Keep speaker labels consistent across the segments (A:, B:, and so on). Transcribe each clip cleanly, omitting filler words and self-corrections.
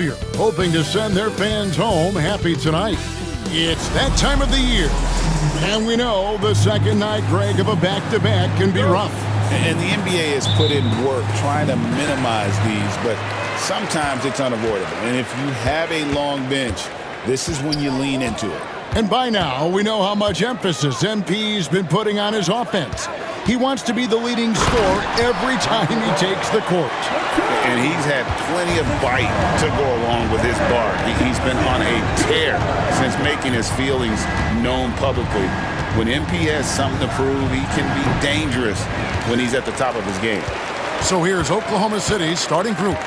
A: Xavier, hoping to send their fans home happy tonight. It's that time of the year, and we know the second night, Greg, of a back-to-back can be rough.
B: And the NBA has put in work trying to minimize these, but sometimes it's unavoidable. And if you have a long bench, this is when you lean into it.
A: And by now, we know how much emphasis MP's been putting on his offense. He wants to be the leading scorer every time he takes the court.
B: And he's had plenty of bite to go along with his bar. He's been on a tear since making his feelings known publicly. When MP has something to prove, he can be dangerous when he's at the top of his game.
A: So here's Oklahoma City's starting group.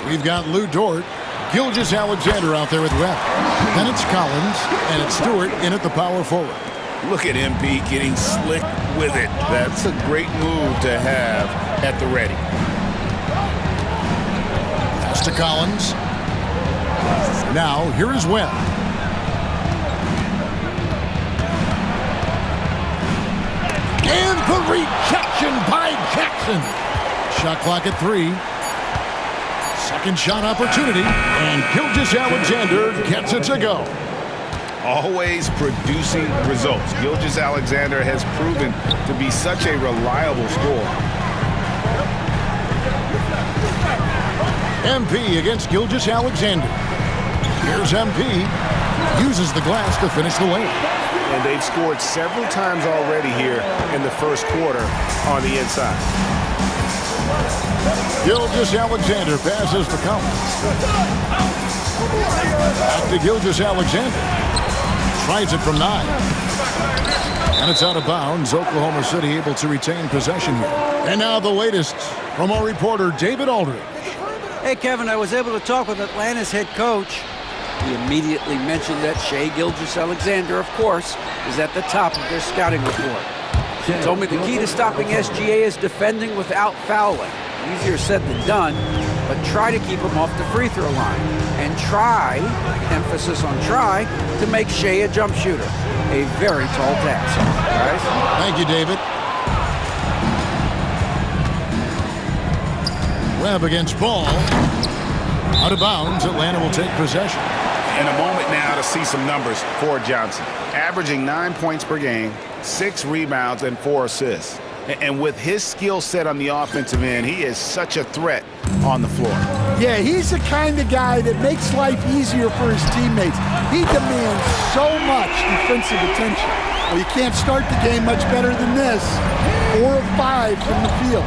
A: We've got Lou Dort, Gilgeous-Alexander out there with Webb. Then it's Collins, and it's Stewart in at the power forward.
B: Look at MP getting slick with it. That's a great move to have at the ready.
A: Pass to Collins. Now, here is Webb. And the rejection by Jackson. Shot clock at 3. Second shot opportunity, and Gilgeous-Alexander gets it to go.
B: Always producing results. Gilgeous-Alexander has proven to be such a reliable scorer.
A: MP against Gilgeous-Alexander. Here's MP. Uses the glass to finish the lane.
C: And they've scored several times already here in the first quarter on the inside.
A: Gilgeous-Alexander passes to Collins. Back to Gilgeous-Alexander. Tries it from 9. And it's out of bounds. Oklahoma City able to retain possession here. And now the latest from our reporter, David Aldridge.
D: Hey, Kevin, I was able to talk with Atlanta's head coach. He immediately mentioned that Shai Gilgeous-Alexander, of course, is at the top of their scouting report. He told me the key to stopping SGA is defending without fouling. Easier said than done, but try to keep him off the free throw line. And try, emphasis on try, to make Shai a jump shooter. A very tall task. Guys?
A: Thank you, David. Webb against Ball. Out of bounds, Atlanta will take possession.
B: In a moment now to see some numbers for Johnson. Averaging 9 points per game, 6 rebounds, and 4 assists. And with his skill set on the offensive end, he is such a threat on the floor.
E: Yeah, he's the kind of guy that makes life easier for his teammates. He demands so much defensive attention. Well, you can't start the game much better than this. 4 of 5 from the field.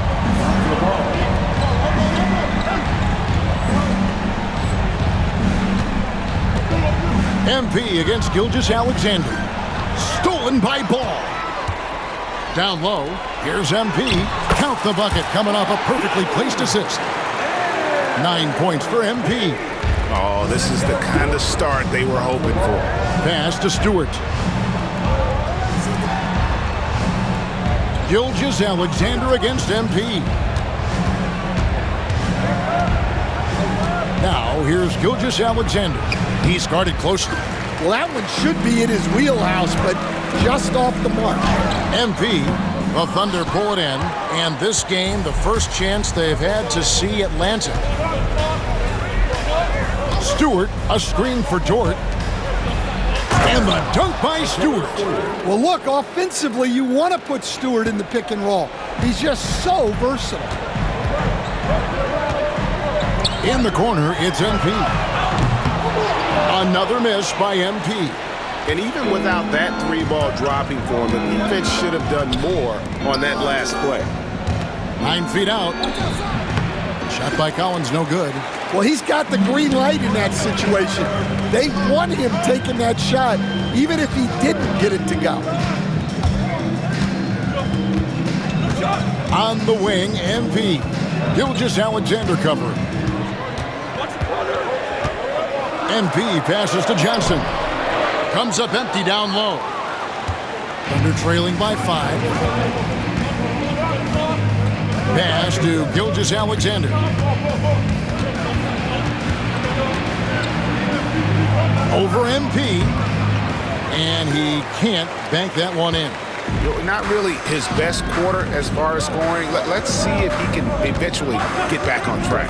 A: MP against Gilgeous-Alexander. Stolen by Ball. Down low, here's MP. Count the bucket, coming off a perfectly placed assist. 9 points for MP.
B: Oh, this is the kind of start they were hoping for.
A: Pass to Stewart. Gilgeous-Alexander against MP. Now, here's Gilgeous-Alexander. He's guarded closely.
E: Well, that one should be in his wheelhouse, but just off the mark.
A: MP, the Thunder pull it in, and this game, the first chance they've had to see Atlanta. Stewart, a screen for Dort. And the dunk by Stewart.
E: Well, look, offensively, you want to put Stewart in the pick and roll. He's just so versatile.
A: In the corner, it's MP. Another miss by MP.
C: And even without that 3-ball dropping for him, the defense should have done more on that last play.
A: 9 feet out. Shot by Collins, no good.
E: Well, he's got the green light in that situation. They want him taking that shot, even if he didn't get it to go.
A: On the wing, MP. Gilgeous-Alexander covering. MP passes to Johnson. Comes up empty down low. Thunder trailing by 5. Pass to Gilgeous-Alexander. Over MP. And he can't bank that one in.
B: Not really his best quarter as far as scoring. Let's see if he can eventually get back on track.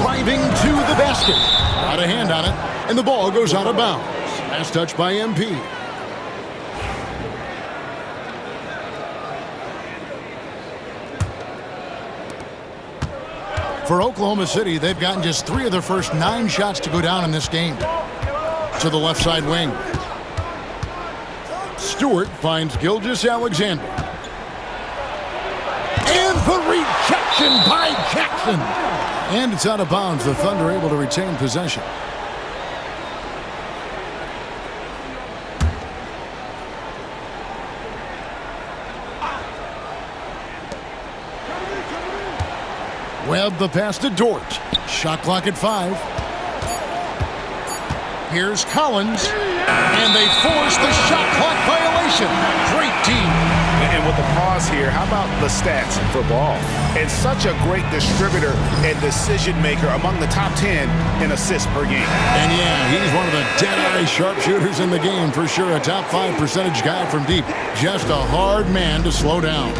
A: driving to the basket. Got a hand on it, and the ball goes out of bounds. Last touch by MP. For Oklahoma City, they've gotten just 3 of their first 9 shots to go down in this game. To the left side wing. Stewart finds Gilgeous-Alexander. And the rejection by Jackson. And it's out of bounds. The Thunder able to retain possession. Webb the pass to Dort. Shot clock at 5. Here's Collins. And they force the shot clock violation. Great team.
C: And with the pause here, how about the stats for Ball? And such a great distributor and decision maker, among the top 10 in assists per game.
A: And yeah, he's one of the dead-eye sharpshooters in the game for sure. A top 5 percentage guy from deep. Just a hard man to slow down.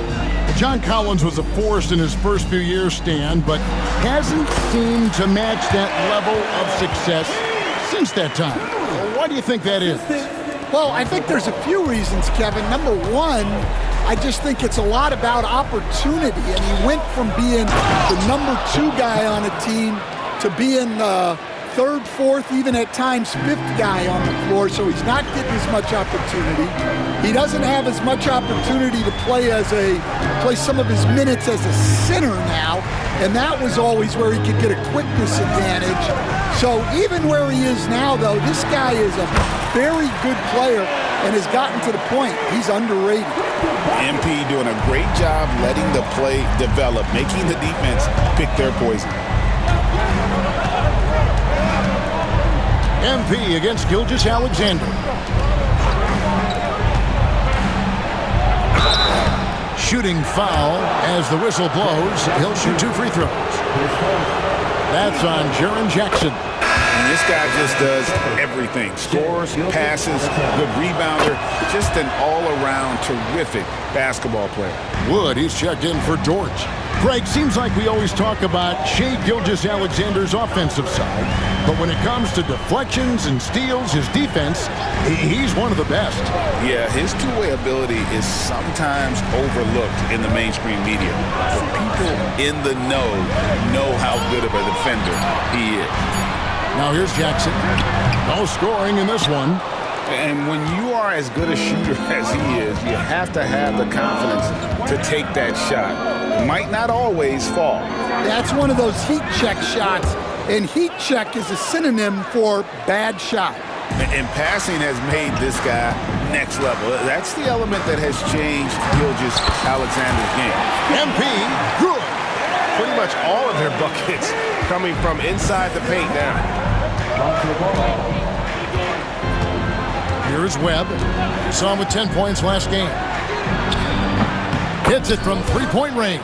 A: John Collins was a force in his first few years, Stan, but hasn't seemed to match that level of success since that time. Why do you think that is?
E: Well, I think there's a few reasons, Kevin. Number one, I just think it's a lot about opportunity. And he went from being the number 2 guy on a team to being the 3rd, 4th, even at times 5th guy on the floor. So he's not getting as much opportunity. He doesn't have as much opportunity to play some of his minutes as a center now. And that was always where he could get a quickness advantage. So even where he is now, though, this guy is a very good player and has gotten to the point he's underrated.
B: MP doing a great job letting the play develop, making the defense pick their poison.
A: MP against Gilgeous-Alexander. Shooting foul as the whistle blows. He'll shoot 2 free throws. That's on Jaren Jackson.
B: And this guy just does everything. Scores, passes, good rebounder. Just an all-around terrific basketball player.
A: Wood, he's checked in for Dort. Greg, seems like we always talk about Shai Gilgeous-Alexander's offensive side, but when it comes to deflections and steals, his defense, he's one of the best.
B: Yeah, his two-way ability is sometimes overlooked in the mainstream media. But people in the know how good of a defender he is.
A: Now here's Jackson. No scoring in this one.
B: And when you are as good a shooter as he is, you have to have the confidence to take that shot. It might not always fall.
E: That's one of those heat check shots, and heat check is a synonym for bad shot.
B: And passing has made this guy next level. That's the element that has changed Gilgeous-Alexander's game.
A: MP, good.
C: Pretty much all of their buckets coming from inside the paint now.
A: Here's Webb. We saw him with 10 points last game. Hits it from 3-point range.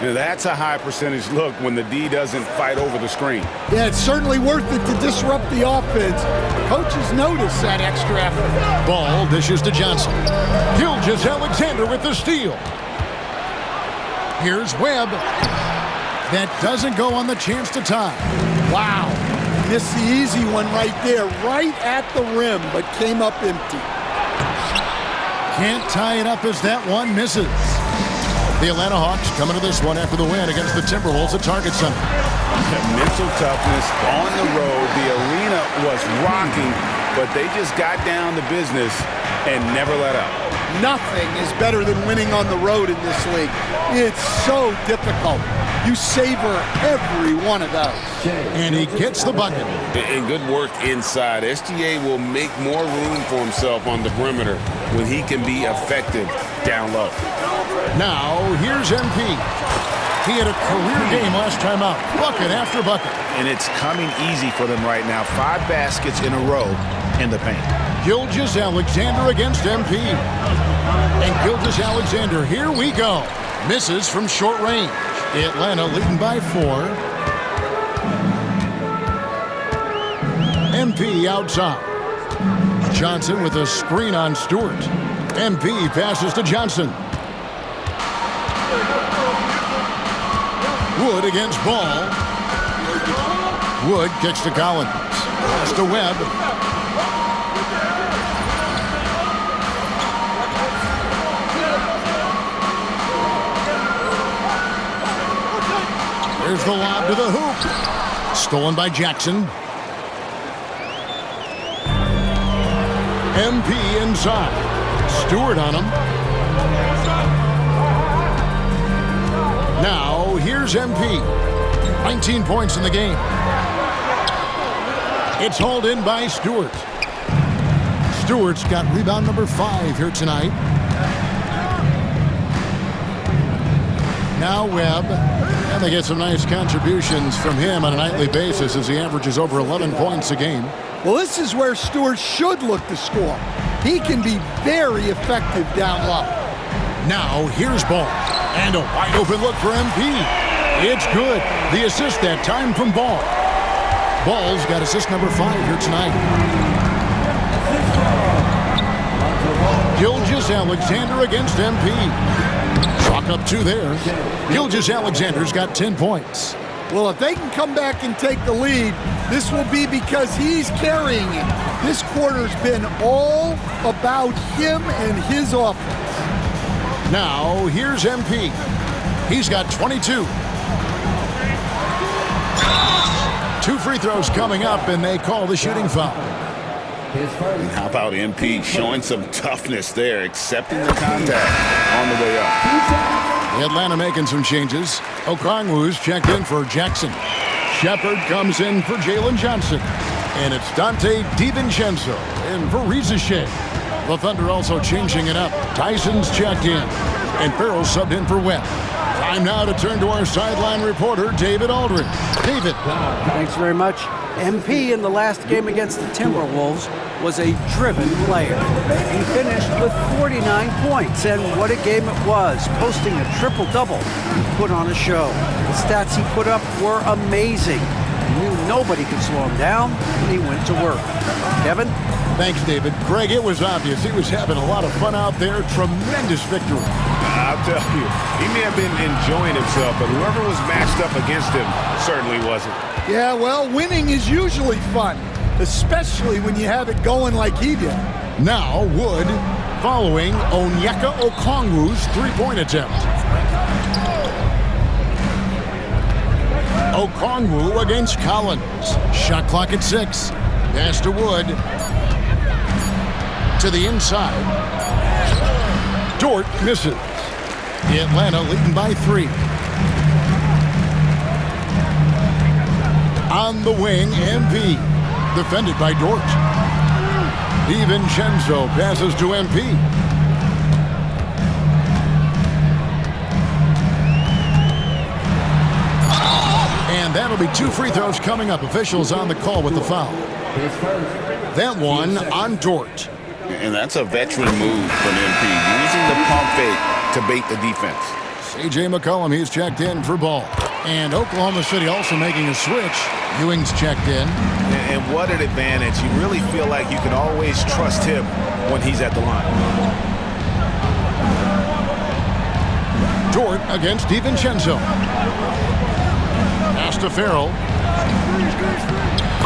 B: Now that's a high percentage look when the D doesn't fight over the screen.
E: Yeah, it's certainly worth it to disrupt the offense. Coaches notice that extra effort.
A: Ball dishes to Johnson. Gilgeous-Alexander with the steal. Here's Webb. That doesn't go on the chance to tie.
E: Wow. Missed the easy one right there, right at the rim, but came up empty.
A: Can't tie it up as that one misses. The Atlanta Hawks coming to this one after the win against the Timberwolves at Target Center.
B: Mental toughness on the road. The arena was rocking, but they just got down to business and never let up.
E: Nothing is better than winning on the road in this league. It's so difficult. You savor every one of those.
A: And he gets the bucket.
B: And good work inside. SGA will make more room for himself on the perimeter when he can be effective down low.
A: Now, here's MP. He had a career game last time out. Bucket after bucket.
C: And it's coming easy for them right now. 5 baskets in a row in the paint.
A: Gilgeous-Alexander against MP. And Gilgeous-Alexander, here we go. Misses from short range. Atlanta leading by 4. MP outside. Johnson with a screen on Stewart. MP passes to Johnson. Wood against Ball. Wood kicks to Collins. Pass to Webb. Here's the lob to the hoop. Stolen by Jackson. MP inside. Stewart on him. Now, here's MP. 19 points in the game. It's hauled in by Stewart. Stewart's got rebound number 5 here tonight. Now Webb. And they get some nice contributions from him on a nightly basis as he averages over 11 points a game.
E: Well, this is where Stewart should look to score. He can be very effective down low.
A: Now, here's Ball. And a wide open look for MP. It's good. The assist that time from Ball. Ball's got assist number 5 here tonight. Gilgeous-Alexander against MP. Chalk up 2 there. Gilgeous-Alexander's got 10 points.
E: Well, if they can come back and take the lead, this will be because he's carrying it. This quarter's been all about him and his offense.
A: Now, here's MP. He's got 22. 2 free throws coming up, and they call the shooting foul.
B: And how about MP showing some toughness there, accepting the contact on the way up.
A: Atlanta making some changes. Okongwu's checked in for Jackson. Shepard comes in for Jalen Johnson. And it's Dante DiVincenzo in for Reza Shea. The Thunder also changing it up. Tyson's checked in. And Farrell subbed in for Webb. Time now to turn to our sideline reporter, David Aldridge. David.
D: Thanks very much. MP in the last game against the Timberwolves was a driven player. He finished with 49 points, and what a game it was, posting a triple-double. He put on a show. The stats he put up were amazing. He knew nobody could slow him down, and he went to work. Kevin?
A: Thanks, David. Greg, it was obvious he was having a lot of fun out there. Tremendous victory.
C: I'll tell you, he may have been enjoying himself, but whoever was matched up against him certainly wasn't.
E: Yeah, well, winning is usually fun, especially when you have it going like he did.
A: Now Wood following Onyeka Okongwu's three-point attempt. Okongwu against Collins. Shot clock at 6. Pass to Wood. To the inside. Dort misses. Atlanta leading by 3. On the wing, MP. Defended by Dort. DiVincenzo passes to MP. And that'll be 2 free throws coming up. Officials on the call with the foul. That one on Dort.
B: And that's a veteran move from MP, using the pump fake to bait the defense.
A: C.J. McCollum, he's checked in for Ball. And Oklahoma City also making a switch. Ewing's checked in.
C: And what an advantage. You really feel like you can always trust him when he's at the line.
A: Dort against DiVincenzo. Pass to Farrell.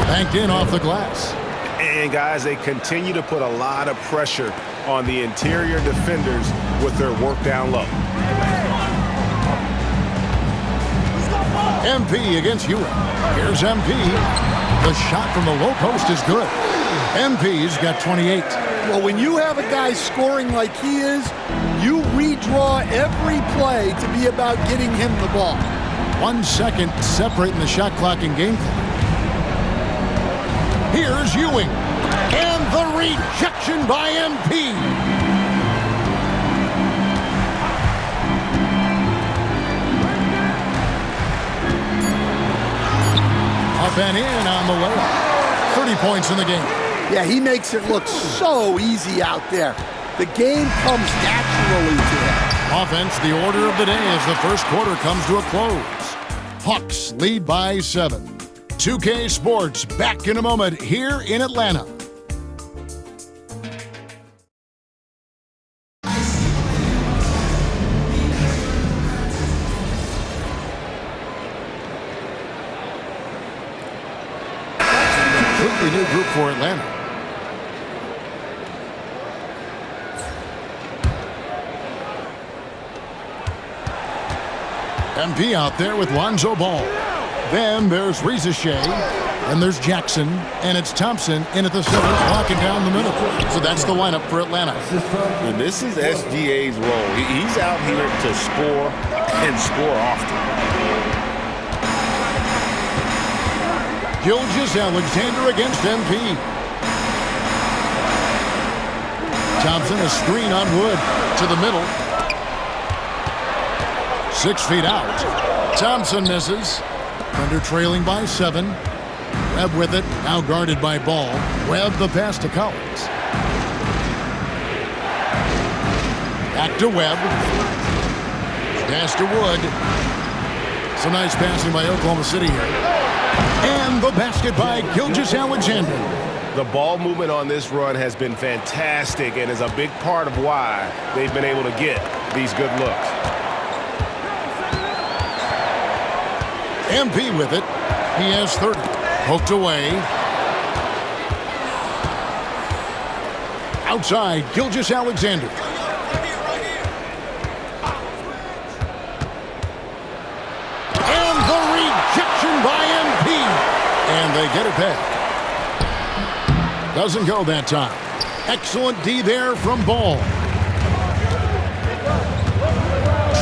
A: Banked in off the glass.
C: And guys, they continue to put a lot of pressure on the interior defenders with their work down low.
A: MP against Ewing. Here's MP. The shot from the low post is good. MP's got 28.
E: Well, when you have a guy scoring like he is, you redraw every play to be about getting him the ball.
A: 1 second separating the shot clock and game clock. Here's Ewing. And the rejection by MP. Up and in on the layup. 30 points in the game.
E: Yeah, he makes it look so easy out there. The game comes naturally to him.
A: Offense, the order of the day as the first quarter comes to a close. Hawks lead by 7. 2K Sports back in a moment here in Atlanta. completely new group for Atlanta. MP out there with Lonzo Ball. Then there's Reza Shea. And there's Jackson. And it's Thompson in at the center, walking down the middle. So that's the lineup for Atlanta.
B: And this is SGA's role. He's out here to score and score often.
A: Gilgeous-Alexander against MP. Thompson, a screen on Wood to the middle. 6 feet out. Thompson misses. Thunder trailing by 7. Webb with it, now guarded by Ball. Webb the pass to Collins. Back to Webb. Pass to Wood. Some nice passing by Oklahoma City here. And the basket by Gilgeous-Alexander.
C: The ball movement on this run has been fantastic and is a big part of why they've been able to get these good looks.
A: MP with it. He has 30. Poked away. Outside, Gilgeous-Alexander. And the rejection by MP. And they get it back. Doesn't go that time. Excellent D there from Ball.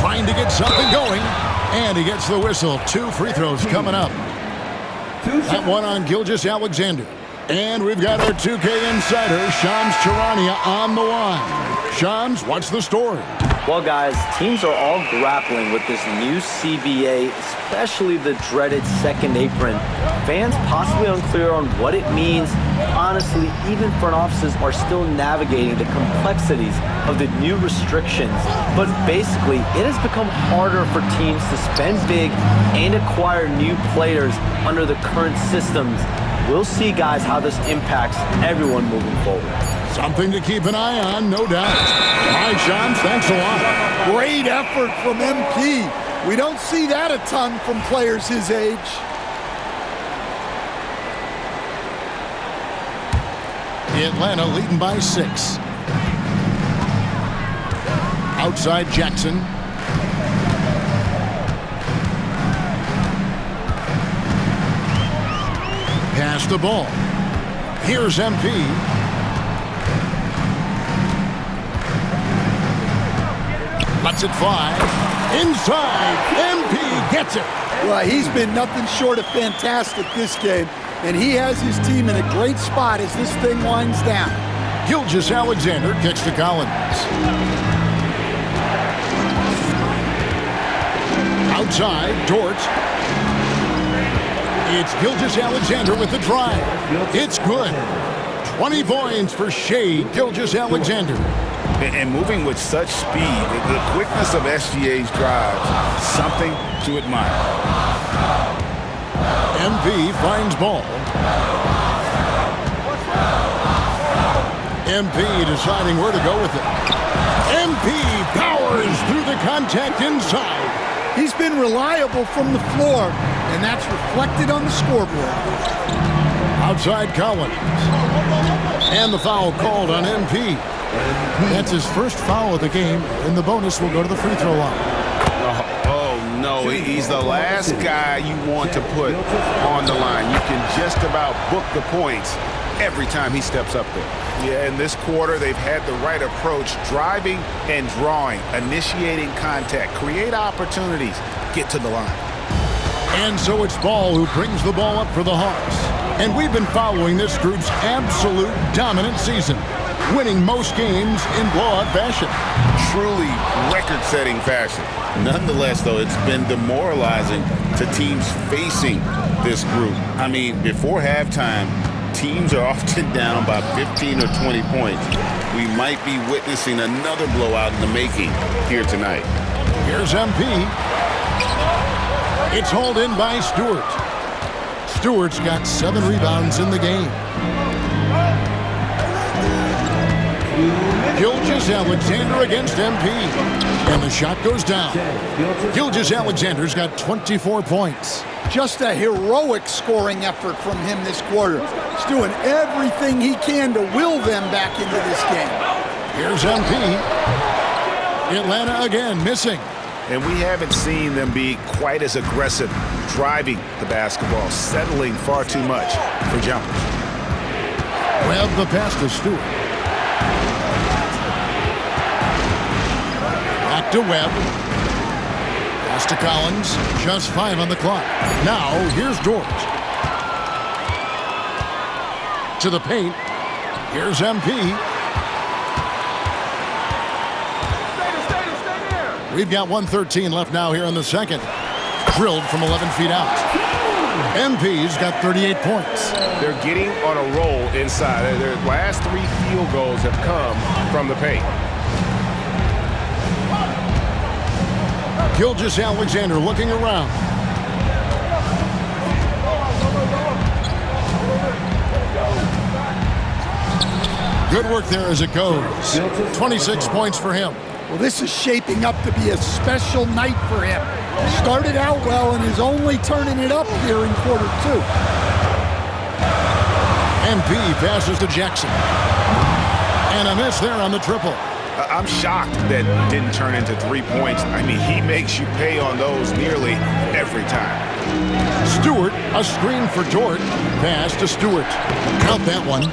A: Trying to get something going. And he gets the whistle. 2 free throws coming up. That one on Gilgeous-Alexander. And we've got our 2K insider, Shams Charania, on the line. Shams, what's the story?
F: Well, guys, teams are all grappling with this new CBA, especially the dreaded second apron. Fans possibly unclear on what it means. Honestly, even front offices are still navigating the complexities of the new restrictions. But basically, it has become harder for teams to spend big and acquire new players under the current systems. We'll see, guys, how this impacts everyone moving forward.
A: Something to keep an eye on, no doubt. All right, Shams, thanks a lot.
E: Great effort from MP. We don't see that a ton from players his age.
A: Atlanta leading by 6. Outside Jackson. Pass the ball. Here's MP. Lets it fly. Inside. MP gets it.
E: Well, he's been nothing short of fantastic this game, and he has his team in a great spot as this thing winds down.
A: Gilgeous-Alexander kicks to Collins. Outside, Dort. It's Gilgeous-Alexander with the drive. It's good. 20 points for Shea Gilgeous-Alexander.
B: And moving with such speed, the quickness of SGA's drives, something to admire.
A: MP finds Ball. MP deciding where to go with it. MP powers through the contact inside.
E: He's been reliable from the floor, and that's reflected on the scoreboard.
A: Outside Collins. And the foul called on MP. That's his first foul of the game, and the bonus will go to the free throw line.
C: Oh, no, he's the last guy you want to put on the line. You can just about book the points every time he steps up there. Yeah, in this quarter, they've had the right approach, driving and drawing, initiating contact, create opportunities, get to the line.
A: And so it's Ball who brings the ball up for the Hawks. And we've been following this group's absolute dominant season, winning most games in blowout fashion.
B: Truly record-setting fashion. Nonetheless, though, it's been demoralizing to teams facing this group. I mean, before halftime, teams are often down by 15 or 20 points. We might be witnessing another blowout in the making here tonight.
A: Here's MP. It's hauled in by Stewart. Stewart's got 7 rebounds in the game. Gilgeous-Alexander against MP. And the shot goes down. Gilgeous-Alexander's got 24 points.
E: Just a heroic scoring effort from him this quarter. He's doing everything he can to will them back into this game.
A: Here's MP. Atlanta again missing.
C: And we haven't seen them be quite as aggressive driving the basketball, settling far too much for jumpers.
A: Webb the pass to Stewart. Back to Webb. Pass to Collins. Just 5 on the clock. Now here's Dort. To the paint. Here's MP. We've got 1:13 left now here in the second. Drilled from 11 feet out. MP's got 38 points.
C: They're getting on a roll inside. Their last 3 field goals have come from the paint.
A: Gilgeous-Alexander looking around. Good work there as it goes. 26 points for him.
E: Well, this is shaping up to be a special night for him. Started out well and is only turning it up here in quarter 2.
A: MP passes to Jackson. And a miss there on the triple.
C: I'm shocked that didn't turn into 3 points. I mean, he makes you pay on those nearly every time.
A: Stewart, a screen for Dort. Pass to Stewart. Count that one.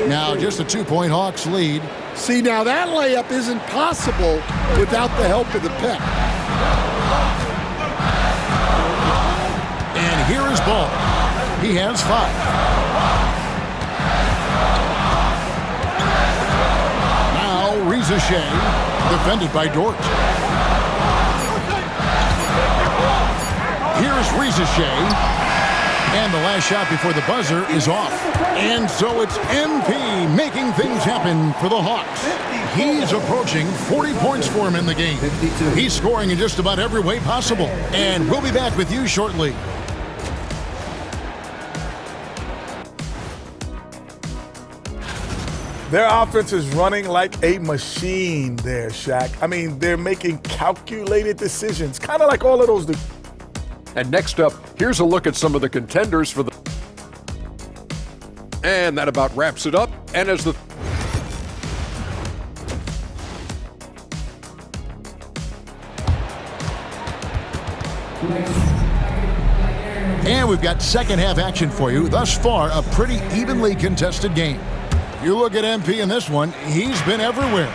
A: Now just a 2-point Hawks lead.
E: See, now that layup isn't possible without the help of the pick.
A: And here is Ball. He has 5. Now Reza Shea, defended by Dort. Here's Reza Shea. And the last shot before the buzzer is off. And so it's MP making things happen for the Hawks. He's approaching 40 points for him in the game. He's scoring in just about every way possible. And we'll be back with you shortly.
G: Their offense is running like a machine there, Shaq. I mean, they're making calculated decisions, kind of like all of those do.
H: And next up, here's a look at some of the contenders for the... And that about wraps it up. And as the...
A: And we've got second half action for you. Thus far, a pretty evenly contested game. You look at MP in this one, he's been everywhere.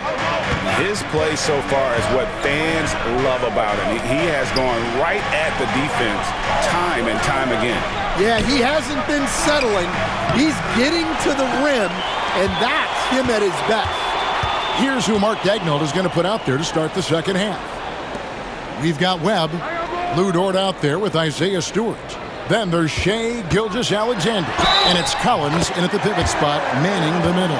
B: His play so far is what fans love about him. He has gone right at the defense time and time again.
E: Yeah, he hasn't been settling. He's getting to the rim, and that's him at his best.
A: Here's who Mark Daigneault is going to put out there to start the second half. We've got Webb, Lou Dort out there with Isaiah Stewart. Then there's Shea Gilgeous-Alexander, and it's Collins in at the pivot spot, manning the middle.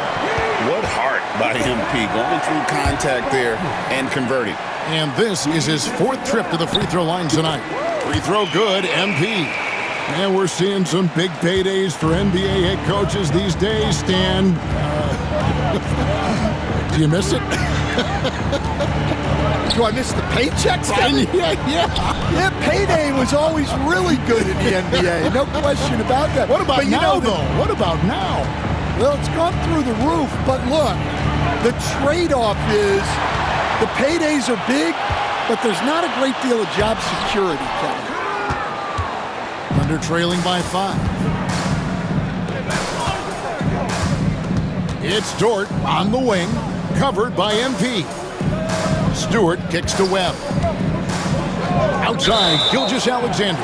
B: What heart by MP, going through contact there and converting.
A: And this is his 4th trip to the free throw line tonight. Free throw good, MP. And we're seeing some big paydays for NBA head coaches these days, Stan. Do you miss it?
E: Do I miss the paychecks?
A: Yeah.
E: Payday was always really good in the NBA. No question about that.
A: What about now,
E: though?
A: What about now?
E: Well, it's gone through the roof, but look, the trade-off is the paydays are big, but there's not a great deal of job security, Kevin.
A: Under trailing by 5. It's Dort on the wing, covered by MP. Stewart kicks to Webb. Outside, Gilgeous-Alexander.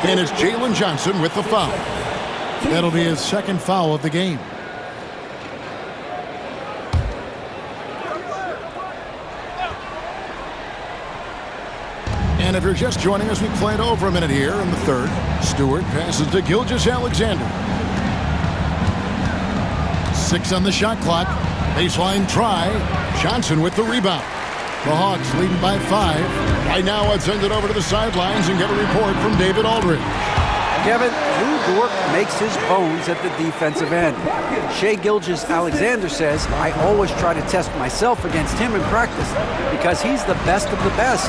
A: And it's Jalen Johnson with the foul. That'll be his 2nd foul of the game. And if you're just joining us, we played over a minute here in the 3rd. Stewart passes to Gilgeous-Alexander. 6 on the shot clock. Baseline try. Johnson with the rebound. The Hawks leading by 5. Right now, let's send it over to the sidelines and get a report from David Aldridge.
D: Kevin, Lou Dort makes his bones at the defensive end. Shea Gilgeous-Alexander says, I always try to test myself against him in practice because he's the best of the best.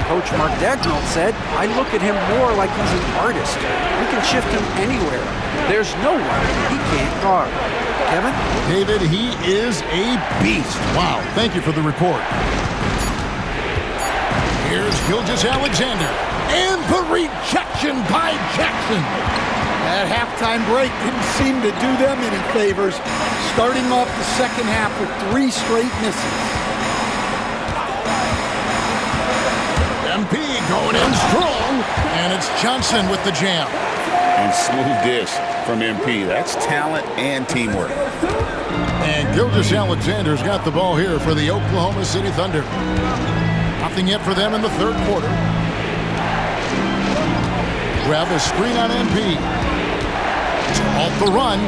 D: Coach Mark Dagnall said, "I look at him more like he's an artist. We can shift him anywhere. There's no one he can't guard." Kevin?
A: David, he is a beast. Wow, thank you for the report. Here's Gilgeous-Alexander, and the rejection by Jackson.
E: That halftime break didn't seem to do them any favors, starting off the second half with 3 straight misses.
A: MP going in strong, and it's Johnson with the jam.
B: And smooth dish from MP. That's talent and teamwork.
A: And Gilgeous-Alexander's got the ball here for the Oklahoma City Thunder. Nothing yet for them in the third quarter. Grab a screen on MP. Off the run.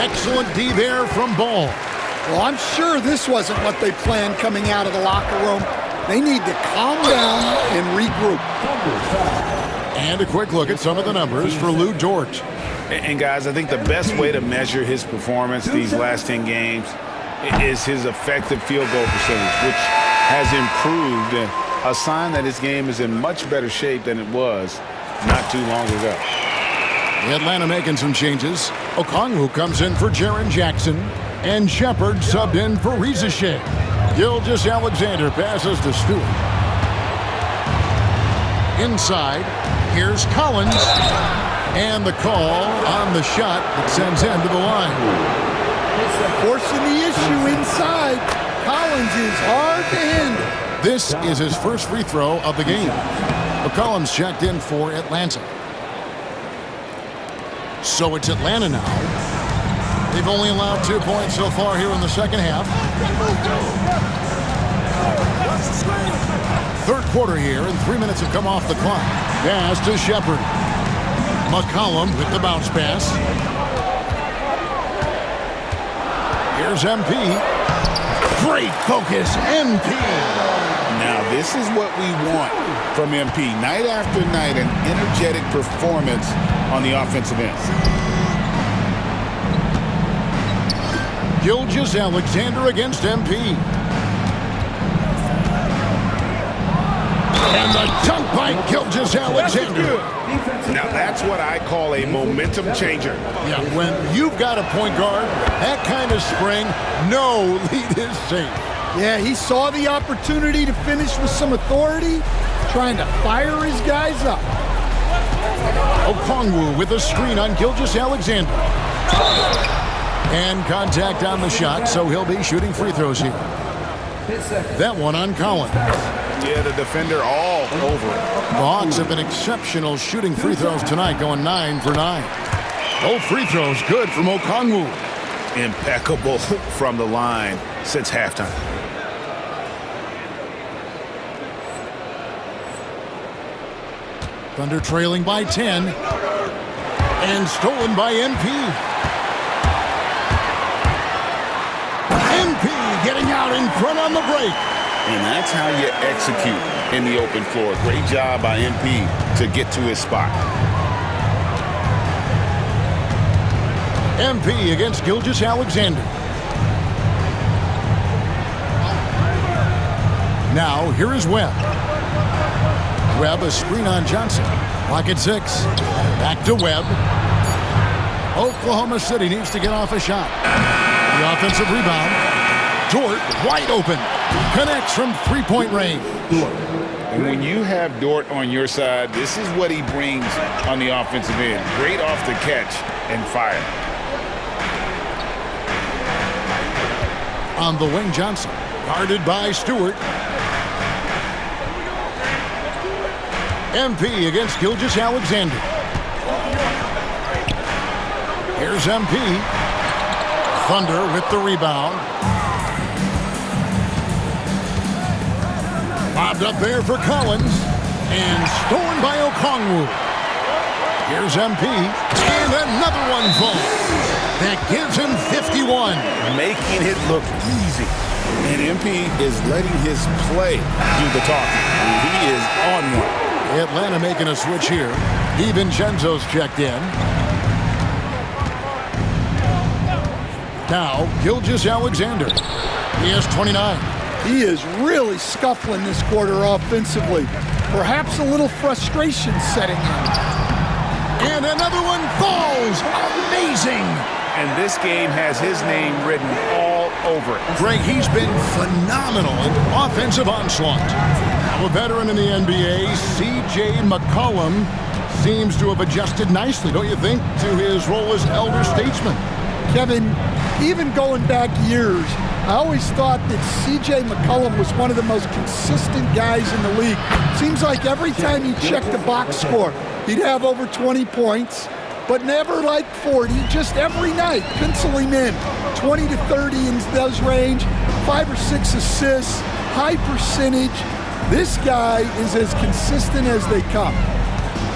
A: Excellent D there from Ball.
E: Well, I'm sure this wasn't what they planned coming out of the locker room. They need to calm down and regroup.
A: And a quick look at some of the numbers for Lou Dort.
C: And guys, I think the best way to measure his performance these last 10 games is his effective field goal percentage, which has improved, a sign that his game is in much better shape than it was not too long ago.
A: Atlanta making some changes. Okongwu comes in for Jaren Jackson, and Shepard subbed in for Reza Shea. Gilgeous-Alexander passes to Stewart. Inside, here's Collins, and the call on the shot that sends him to the line.
E: Forcing the issue inside. Collins is hard to handle.
A: This is his first free throw of the game. McCollum's checked in for Atlanta. So it's Atlanta now. They've only allowed 2 points so far here in the second half. Third quarter here, and 3 minutes have come off the clock. Pass to Shepard. McCollum with the bounce pass. Here's MP. Great focus, MP.
B: Now, this is what we want from MP. Night after night, an energetic performance on the offensive end.
A: Gilgeous-Alexander against MP. And the dunk by Gilgeous-Alexander.
C: Now, that's what I call a momentum changer.
A: Yeah, when you've got a point guard, that kind of spring, no lead is safe.
E: Yeah, he saw the opportunity to finish with some authority, trying to fire his guys up.
A: Okongwu with a screen on Gilgeous-Alexander. And contact on the shot, so he'll be shooting free throws here. That one on Collins.
C: Yeah, the defender all over it.
A: The Hawks have been exceptional shooting free throws tonight, going 9 for 9. Both free throws good from Okongwu.
C: Impeccable from the line since halftime.
A: Thunder trailing by 10. And stolen by MP. MP getting out in front on the break.
B: And that's how you execute in the open floor. Great job by MP to get to his spot.
A: MP against Gilgeous-Alexander. Now, here is Webb. Webb, a screen on Johnson. Clock at 6. Back to Webb. Oklahoma City needs to get off a shot. The offensive rebound. Dort wide open. Connects from three-point range.
B: And when you have Dort on your side, this is what he brings on the offensive end. Great off the catch and fire.
A: On the wing, Johnson. Guarded by Stewart. MP against Gilgeous-Alexander. Here's MP. Thunder with the rebound. Bobbed up there for Collins. And stolen by Okongwu. Here's MP. And another one falls. That gives him 51.
C: Making it look easy.
B: And MP is letting his play do the talking. He is on one.
A: Atlanta making a switch here. DiVincenzo's checked in. Now, Gilgeous-Alexander. He has 29.
E: He is really scuffling this quarter offensively. Perhaps a little frustration setting in.
A: And another one falls. Amazing.
C: And this game has his name written all over it.
A: Greg, he's been phenomenal in offensive onslaught. Now a veteran in the NBA, C.J. McCollum, seems to have adjusted nicely, don't you think, to his role as elder statesman.
E: Kevin, even going back years, I always thought that C.J. McCollum was one of the most consistent guys in the league. Seems like every time you check the box score, he'd have over 20 points, but never like 40, just every night, pencil him in. 20 to 30 in those range, 5 or 6 assists, high percentage. This guy is as consistent as they come.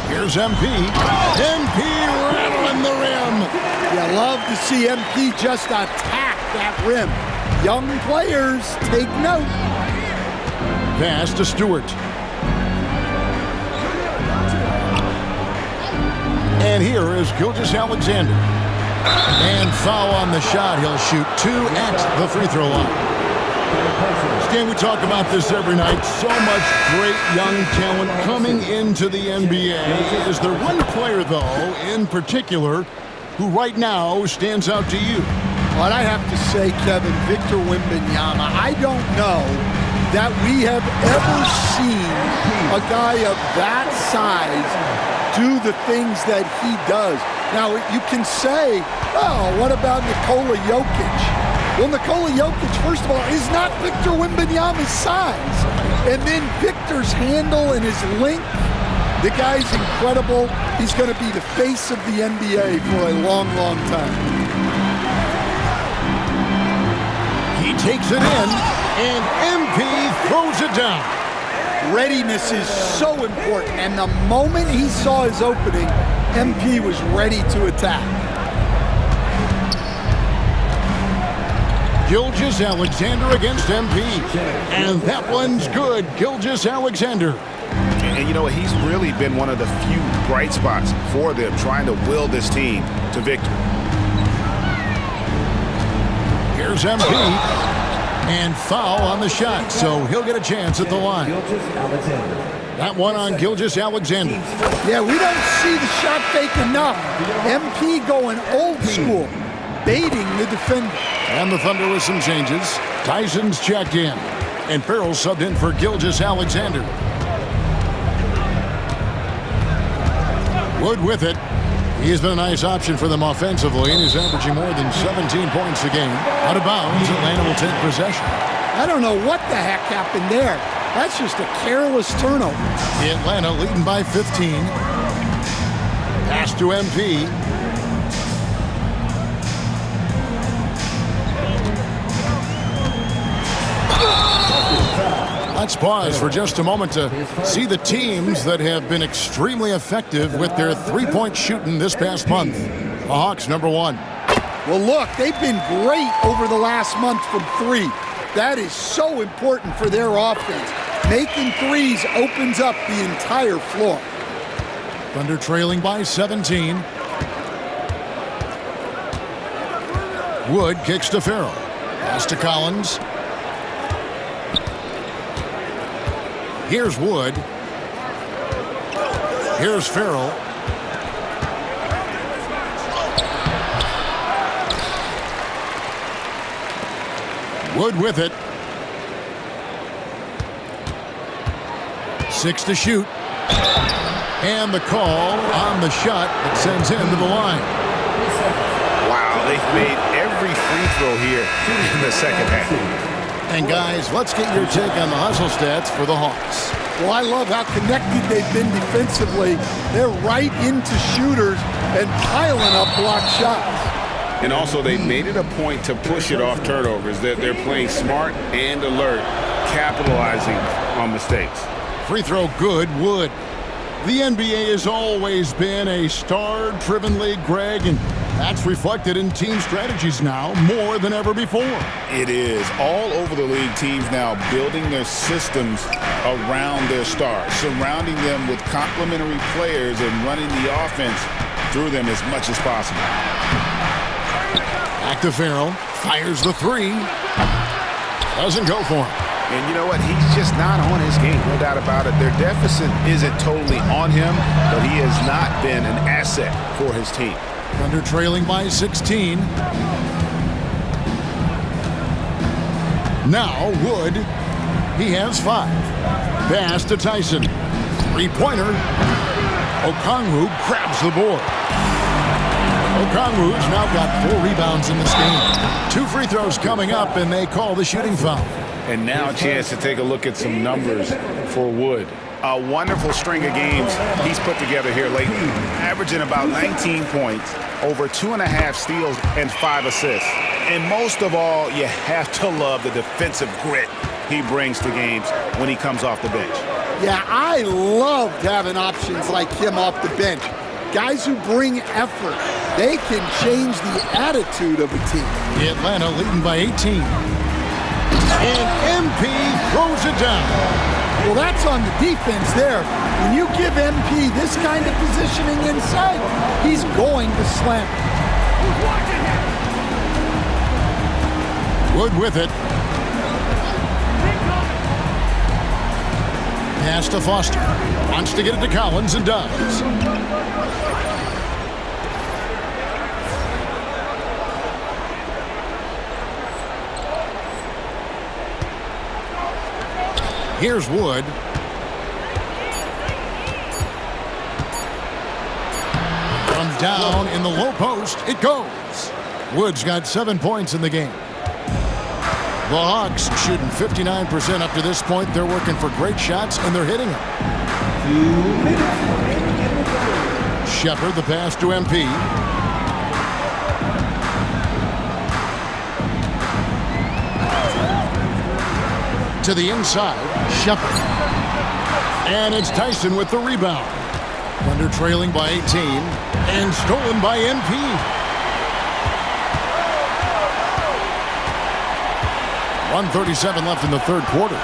A: Here's MP. MP rattling the rim.
E: You love to see MP just attack that rim. Young players, take note.
A: Pass to Stewart. And here is Gilgeous-Alexander. And foul on the shot. He'll shoot 2 at the free throw line. Stan, we talk about this every night. So much great young talent coming into the NBA. Is there one player, though, in particular, who right now stands out to you?
E: But I have to say, Kevin, Victor Wembanyama, I don't know that we have ever seen a guy of that size do the things that he does. Now, you can say, oh, what about Nikola Jokic? Well, Nikola Jokic, first of all, is not Victor Wembanyama's size. And then Victor's handle and his length, the guy's incredible. He's going to be the face of the NBA for a long, long time.
A: He takes it in, and MP throws it down.
E: Readiness is so important, and the moment he saw his opening, MP was ready to attack.
A: Gilgeous-Alexander against MP. And that one's good. Gilgeous-Alexander.
C: And you know what? He's really been one of the few bright spots for them, trying to will this team to victory.
A: Here's MP. And foul on the shot, so he'll get a chance at the line. That one on Gilgeous-Alexander.
E: Yeah, we don't see the shot fake enough. MP going old school, baiting the defender.
A: And the Thunder with some changes. Tyson's checked in. And Farrell subbed in for Gilgeous-Alexander. Wood with it. He's been a nice option for them offensively, and he's averaging more than 17 points a game. Out of bounds, Atlanta will take possession.
E: I don't know what the heck happened there. That's just a careless turnover.
A: Atlanta leading by 15. Pass to MP. Let's pause for just a moment to see the teams that have been extremely effective with their three-point shooting this past month. The Hawks, number 1.
E: Well, look, they've been great over the last month from 3. That is so important for their offense. Making threes opens up the entire floor.
A: Thunder trailing by 17. Wood kicks to Farrell. Pass to Collins. Here's Wood. Here's Farrell. Wood with it. 6 to shoot. And the call on the shot that sends him to the line.
C: Wow, they've made every free throw here in the second half.
A: And guys, let's get your take on the hustle stats for the Hawks.
E: Well, I love how connected they've been defensively. They're right into shooters and piling up block shots.
C: And also, they made it a point to push it off turnovers. They're playing smart and alert, capitalizing on mistakes.
A: Free throw good, Wood. The NBA has always been a star-driven league, Greg, and that's reflected in team strategies now more than ever before.
B: It is. All over the league, teams now building their systems around their stars, surrounding them with complementary players and running the offense through them as much as possible.
A: Back to Farrell. Fires the 3. Doesn't go for him.
C: And you know what? He's just not on his game, no doubt about it. Their deficit isn't totally on him, but he has not been an asset for his team.
A: Thunder trailing by 16. Now Wood. He has 5. Pass to Tyson. Three-pointer. Okongwu grabs the board. Okongwu's now got 4 rebounds in this game. 2 free throws coming up, and they call the shooting foul.
C: And now a chance to take a look at some numbers for Wood. A wonderful string of games he's put together here lately, averaging about 19 points, over 2.5 steals, and 5 assists. And most of all, you have to love the defensive grit he brings to games when he comes off the bench.
E: Yeah, I loved having options like him off the bench. Guys who bring effort. They can change the attitude of a team.
A: Atlanta leading by 18. And MP throws it down.
E: Well, that's on the defense there. When you give MP this kind of positioning inside, he's going to slam.
A: Wood with it. Pass to Foster. Wants to get it to Collins and does. Here's Wood. From down in the low post, it goes. Wood's got 7 points in the game. The Hawks shooting 59% up to this point. They're working for great shots, and they're hitting them. Shepard, the pass to MP. To the inside, Shepard. And it's Tyson with the rebound. Thunder trailing by 18 and stolen by MP. .137 left in the third quarter.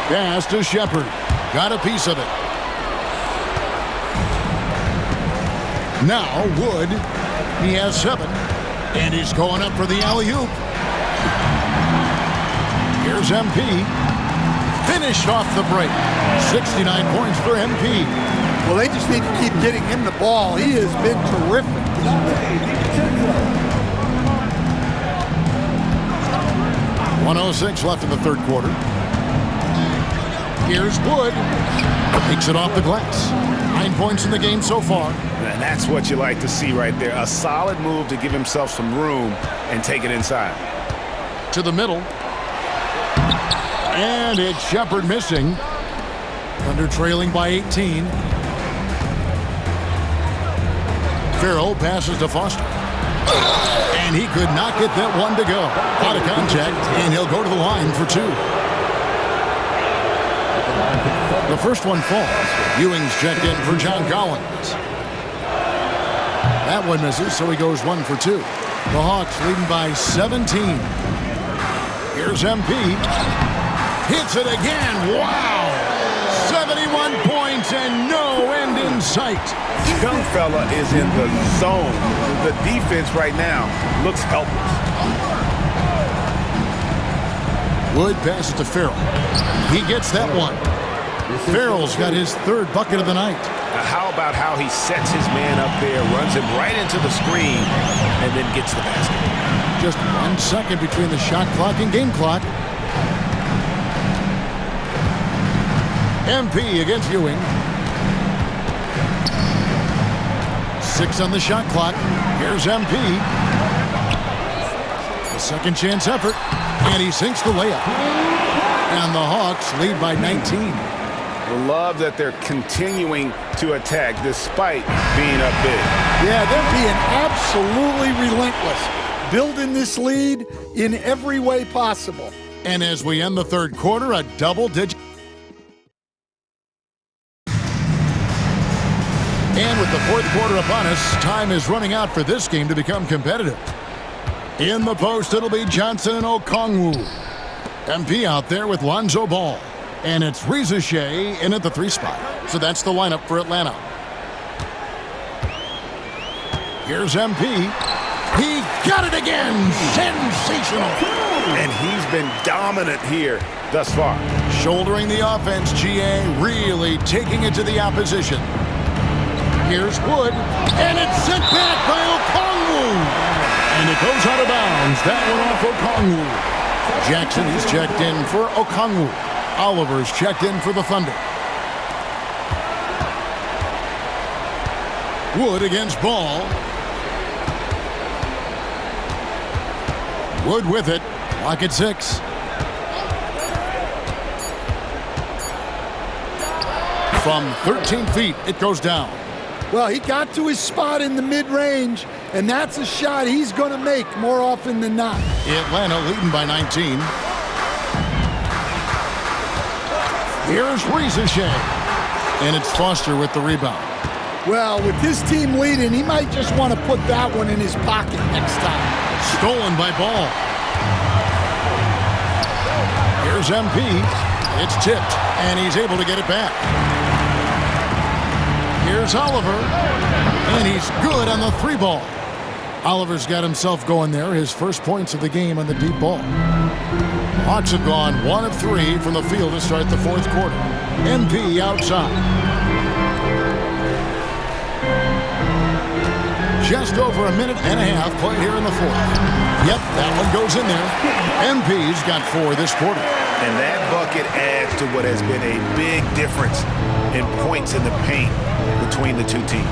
A: Pass to Shepard. Got a piece of it. Now Wood. He has 7. And he's going up for the alley-oop. Here's MP. Finished off the break. 69 points for MP.
E: Well, they just need to keep getting him the ball. He has been terrific.
A: 1:06 left in the third quarter. Here's Wood. Takes it off the glass. 9 points in the game so far.
C: And that's what you like to see right there. A solid move to give himself some room and take it inside.
A: To the middle. And it's Shepard missing. Thunder trailing by 18. Farrell passes to Foster. And he could not get that one to go. Out of contact, and he'll go to the line for 2. The first one falls. Ewing's checked in for John Collins. That one misses, so he goes 1 for 2. The Hawks leading by 17. Here's MP. Hits it again. Wow! 71 points and no end in sight.
C: Young fella is in the zone. The defense right now looks helpless.
A: Wood passes to Farrell. He gets that one. Farrell's got his 3rd bucket of the night.
C: How about how he sets his man up there, runs him right into the screen, and then gets the basket.
A: Just 1 second between the shot clock and game clock. MP against Ewing. 6 on the shot clock. Here's MP. A second chance effort. And he sinks the layup. And the Hawks lead by 19.
C: I love that they're continuing to attack despite being up big.
E: Yeah, they're being absolutely relentless. Building this lead in every way possible.
A: And as we end the third quarter, a double-digit. And with the fourth quarter upon us, time is running out for this game to become competitive. In the post, it'll be Johnson and Okongwu. MP out there with Lonzo Ball. And it's Reza Shea in at the 3 spot. So that's the lineup for Atlanta. Here's MP. He got it again. Sensational.
C: And he's been dominant here thus far.
A: Shouldering the offense, GA really taking it to the opposition. Here's Wood, and it's sent back by Okongwu. And it goes out of bounds. That one off Okongwu. Jackson is checked in for Okongwu. Oliver's checked in for the Thunder. Wood against Ball. Wood with it. Clock at 6. From 13 feet, it goes down.
E: Well, he got to his spot in the mid-range, and that's a shot he's going to make more often than not.
A: Atlanta leading by 19. Here's Rizachet. And it's Foster with the rebound.
E: Well, with this team leading, he might just want to put that one in his pocket next time.
A: Stolen by Ball. Here's MP. It's tipped, and he's able to get it back. Here's Oliver, and he's good on the 3-ball. Oliver's got himself going there, his first points of the game on the deep ball. Hawks have gone 1 of 3 from the field to start the fourth quarter. MP outside. Just over a minute and a half played here in the fourth. Yep, that one goes in there. MP's got 4 this quarter.
C: And that bucket adds to what has been a big difference in points in the paint between the two teams.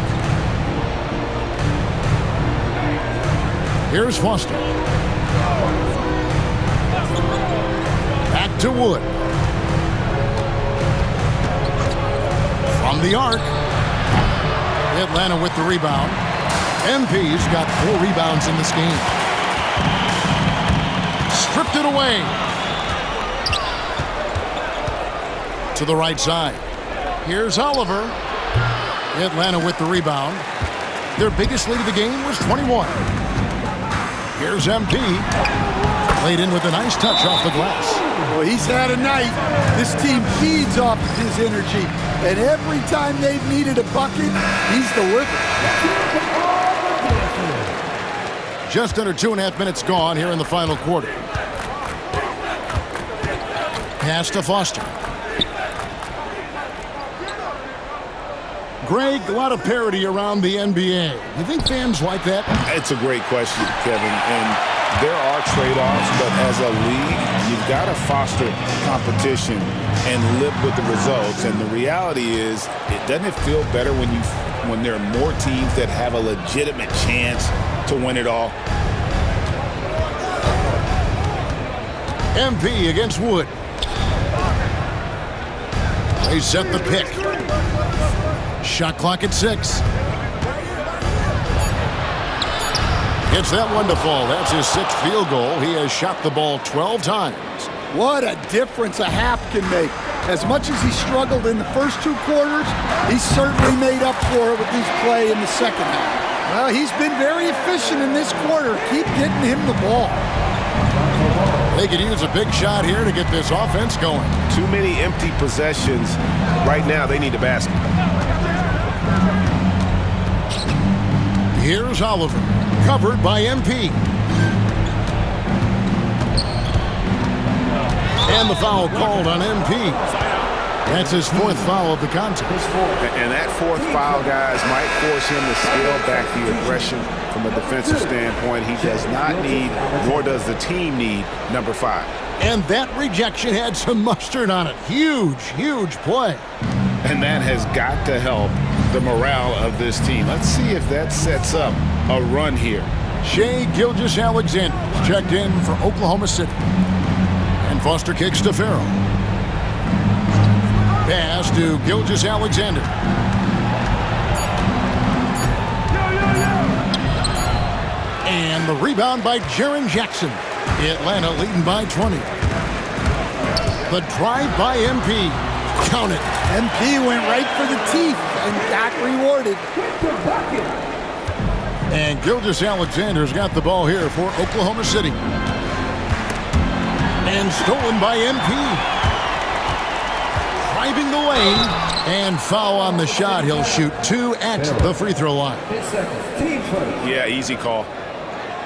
A: Here's Foster. Back to Wood. From the arc. Atlanta with the rebound. MP's got 4 rebounds in this game. Stripped it away. To the right side. Here's Oliver. Atlanta with the rebound. Their biggest lead of the game was 21. Here's MP. Played in with a nice touch off the glass.
E: Well, he's had a night. This team feeds off of his energy. And every time they've needed a bucket, he's delivered.
A: Just under 2.5 minutes gone here in the final quarter. Pass to Foster. Greg, a lot of parity around the NBA. You think fans like that?
C: It's a great question, Kevin. And there are trade-offs, but as a league, you've got to foster competition and live with the results. And the reality is, doesn't it feel better when there are more teams that have a legitimate chance to win it all?
A: MP against Wood. They set the pick. Shot clock at 6. Gets that one to fall. That's his 6th field goal. He has shot the ball 12 times.
E: What a difference a half can make. As much as he struggled in the first 2 quarters, he certainly made up for it with his play in the second half. Well, he's been very efficient in this quarter. Keep getting him the ball.
A: They could use a big shot here to get this offense going.
C: Too many empty possessions. Right now, they need a basket.
A: Here's Oliver, covered by MP. And the foul called on MP. That's his 4th foul of the contest.
C: And that 4th foul, guys, might force him to scale back the aggression from a defensive standpoint. He does not need, nor does the team need, number 5.
A: And that rejection had some mustard on it. Huge, huge play.
C: And that has got to help the morale of this team. Let's see if that sets up a run here.
A: Shai Gilgeous-Alexander checked in for Oklahoma City. And Foster kicks to Farrell. Pass to Gilgeous-Alexander. And the rebound by Jaren Jackson. Atlanta leading by 20. The drive by MP. Count it.
E: MP went right for the teeth and got rewarded.
A: And Gilgeous-Alexander's got the ball here for Oklahoma City. And stolen by MP. Driving the lane. And foul on the shot. He'll shoot 2 at the free throw line.
C: Yeah, easy call.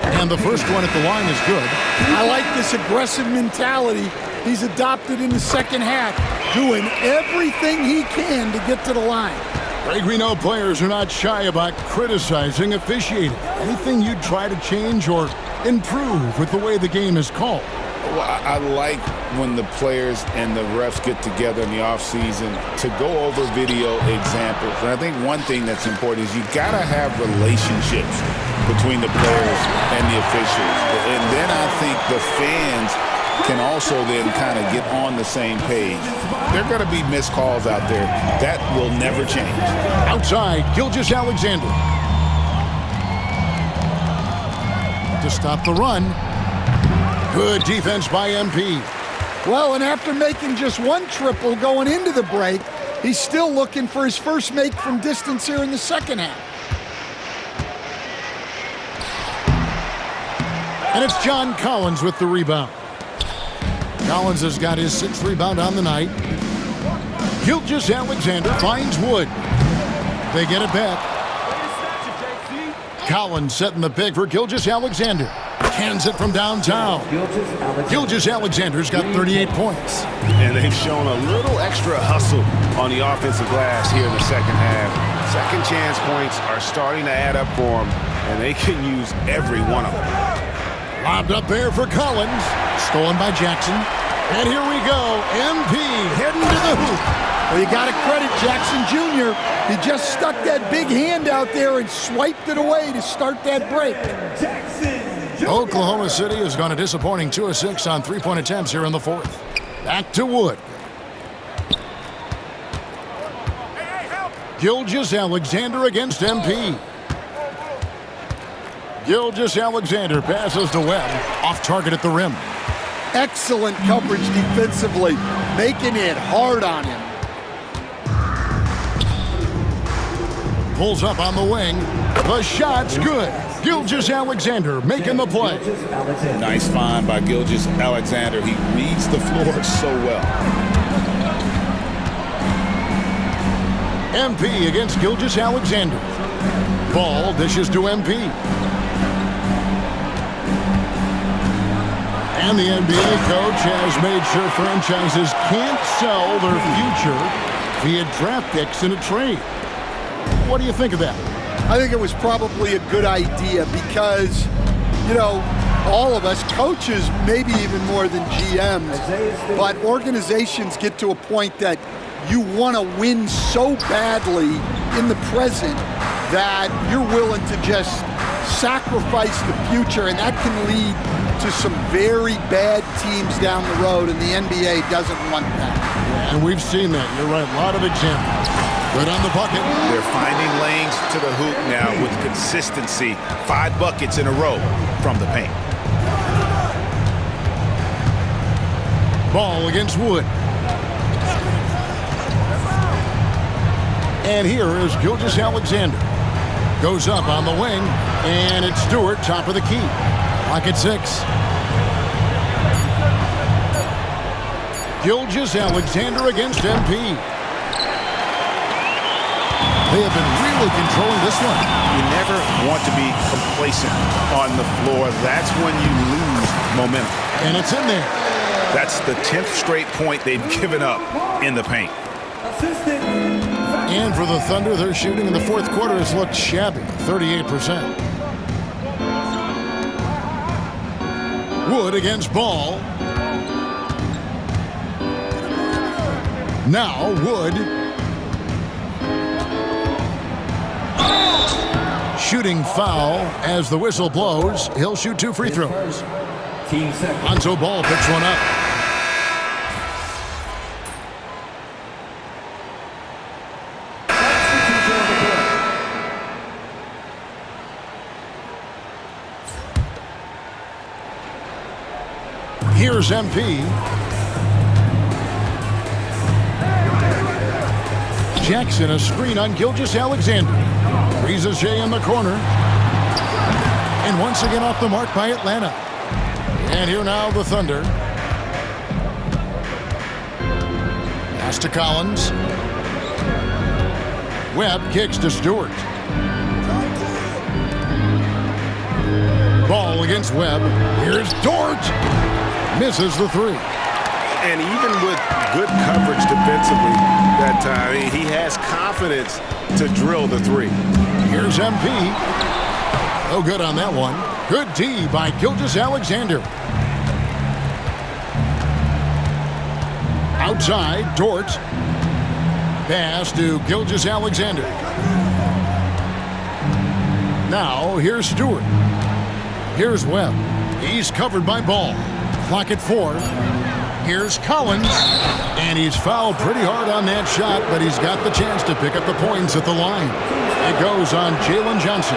A: And the first one at the line is good.
E: I like this aggressive mentality he's adopted in the second half, doing everything he can to get to the line.
A: Greg, we know players are not shy about criticizing officiating. Anything you'd try to change or improve with the way the game is called?
B: Well, I like when the players and the refs get together in the offseason to go over video examples. And I think one thing that's important is you got to have relationships between the players and the officials. And then I think the fans can also then kind of get on the same page. There are going to be missed calls out there. That will never change.
A: Outside, Gilgeous-Alexander. To stop the run. Good defense by MP.
E: Well, and after making just one triple going into the break, he's still looking for his first make from distance here in the second half.
A: And it's John Collins with the rebound. Collins has got his 6th rebound on the night. Gilgeous-Alexander finds Wood. They get it back. Collins setting the pick for Gilgeous-Alexander. Hands it from downtown. Gilgeous-Alexander's got 38 points.
C: And they've shown a little extra hustle on the offensive glass here in the second half. Second chance points are starting to add up for them, and they can use every one of them.
A: Lobbed up there for Collins. Stolen by Jackson. And here we go. MP heading to the hoop.
E: Well, you got to credit Jackson Jr. He just stuck that big hand out there and swiped it away to start that break.
A: Oklahoma City has gone a disappointing 2 of 6 on three-point attempts here in the fourth. Back to Wood. Gilgeous-Alexander against MP. Gilgeous-Alexander passes to Webb. Off target at the rim.
E: Excellent coverage defensively, making it hard on him.
A: Pulls up on the wing. The shot's good. Gilgeous-Alexander making the play.
B: Nice find by Gilgeous-Alexander. He reads the floor so well.
A: MP against Gilgeous-Alexander. Ball dishes to MP. And the NBA coach has made sure franchises can't sell their future via draft picks in a trade. What do you think of that?
E: I think it was probably a good idea because, you know, all of us, coaches, maybe even more than GMs, but organizations get to a point that you want to win so badly in the present that you're willing to just sacrifice the future, and that can lead to some very bad teams down the road, and the NBA doesn't want that.
A: And we've seen that. You're right. A lot of examples. Good on the bucket.
C: They're finding lanes to the hoop now with consistency. 5 buckets in a row from the paint.
A: Ball against Wood. And here is Gilgeous-Alexander. Goes up on the wing, and it's Stewart, top of the key. Clock at 6. Gilgeous-Alexander against MP. They have been really controlling this one.
C: You never want to be complacent on the floor. That's when you lose momentum.
A: And it's in there.
C: That's the 10th straight point they've given up in the paint.
A: And for the Thunder, their shooting in the fourth quarter has looked shabby, 38%. Wood against Ball. Now Wood. Shooting foul as the whistle blows. He'll shoot 2 free throws. Lonzo Ball picks one up. Here's MP. Jackson, a screen on Gilgeous-Alexander. Riza in the corner. And once again off the mark by Atlanta. And here now the Thunder. Pass to Collins. Webb kicks to Stewart. Ball against Webb. Here's Dort. Misses the three.
C: And even with good coverage defensively that time, he has confidence to drill the three.
A: Here's MP. No good on that one. Good D by Gilgeous-Alexander. Outside, Dort. Pass to Gilgeous-Alexander. Now, here's Stewart. Here's Webb. He's covered by Ball. Clock at 4. Here's Collins. And he's fouled pretty hard on that shot, but he's got the chance to pick up the points at the line. It goes on Jalen Johnson.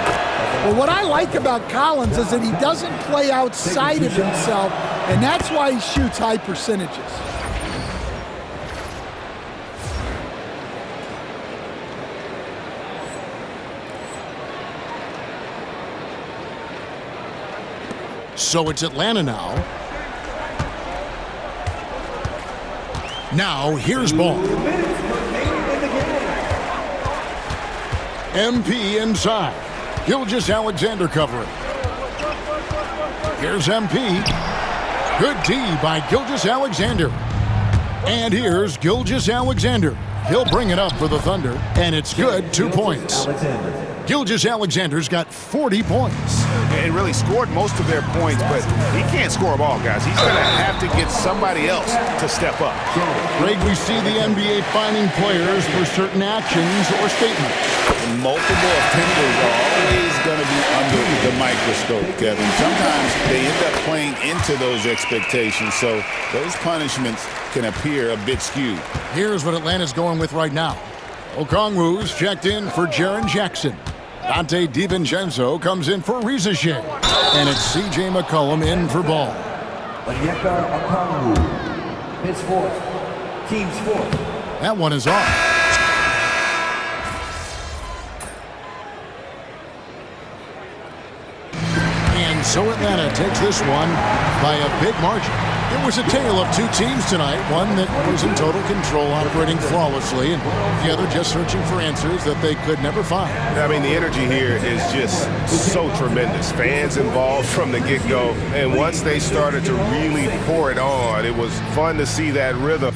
E: Well, what I like about Collins is that he doesn't play outside of himself, and that's why he shoots high percentages.
A: So it's Atlanta now. Now, here's Ball. MP inside. Gilgeous-Alexander covering. Here's MP. Good D by Gilgeous-Alexander. And here's Gilgeous-Alexander. He'll bring it up for the Thunder, and it's good, 2 points. Gilgeous-Alexander's got 40 points.
C: And really scored most of their points, but he can't score them all, guys. He's going to have to get somebody else to step up.
A: Greg, we see the NBA finding players for certain actions or statements.
B: Multiple offenders are always going to be under the microscope, Kevin. Sometimes they end up playing into those expectations, so those punishments can appear a bit skewed.
A: Here's what Atlanta's going with right now. Okongwu's checked in for Jaren Jackson. Dante DiVincenzo comes in for Reza Shea. And it's C.J. McCollum in for Ball.
I: Onyeka Okongwu, his fourth, team's fourth.
A: That one is off. And so Atlanta takes this one by a big margin. It was a tale of two teams tonight, one that was in total control, operating flawlessly, and the other just searching for answers that they could never find.
C: I mean, the energy here is just so tremendous. Fans involved from the get-go, and once they started to really pour it on, it was fun to see that rhythm.